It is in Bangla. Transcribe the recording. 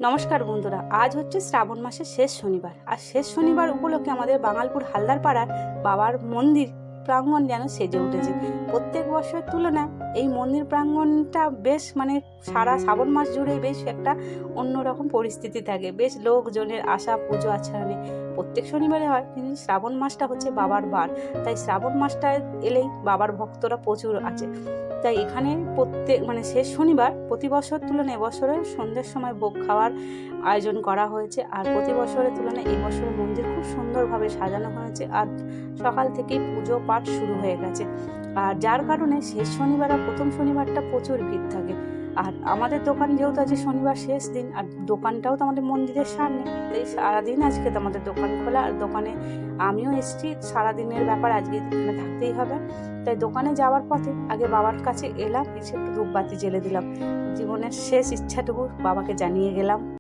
নমস্কার বন্ধুরা, আজ হচ্ছে শ্রাবণ মাসের শেষ শনিবার। আর শেষ শনিবার উপলক্ষে আমাদের বাঙালপুর হালদার পাড়ার বাবার মন্দির প্রাঙ্গণ যেন সেজে উঠেছে। প্রত্যেক বছরের তুলনায় এই মন্দির প্রাঙ্গণটা বেশ সারা শ্রাবণ মাস জুড়ে বেশ একটা অন্যরকম পরিস্থিতি থাকে। বেশ লোকজনের আসা পুজো আচ্ছানে প্রত্যেক শনিবারে হয়, কিন্তু শ্রাবণ মাসটা হচ্ছে বাবার বার, তাই শ্রাবণ মাসটা এলেই বাবার ভক্তরা প্রচুর আছে। তাই এখানে প্রত্যেক শেষ শনিবার প্রতি বছর তুলনায় এবছরে সন্ধ্যের সময় ভোগ খাওয়ার আয়োজন করা হয়েছে। আর প্রতি বছরের তুলনায় এই বছরের মন্দির খুব সুন্দরভাবে সাজানো হয়েছে। আর সকাল থেকেই পুজো পাঠ শুরু হয়ে গেছে। আর যার কারণে শেষ শনিবার আর প্রথম শনিবারটা প্রচুর ভিড় থাকে। আর আমাদের দোকান যেহেতু আজকে শনিবার শেষ দিন, আর দোকানটাও তো আমাদের মন্দিরের সামনে, তাই সারাদিন আজকে তো আমাদের দোকান খোলা। আর দোকানে আমিও এসেছি, সারাদিনের ব্যাপার আজকে এখানে থাকতেই হবে। তাই দোকানে যাওয়ার পথে আগে বাবার কাছে এলাম, এসে একটু ধূপবাতি জ্বেলে দিলাম। জীবনের শেষ ইচ্ছাটুকু বাবাকে জানিয়ে গেলাম।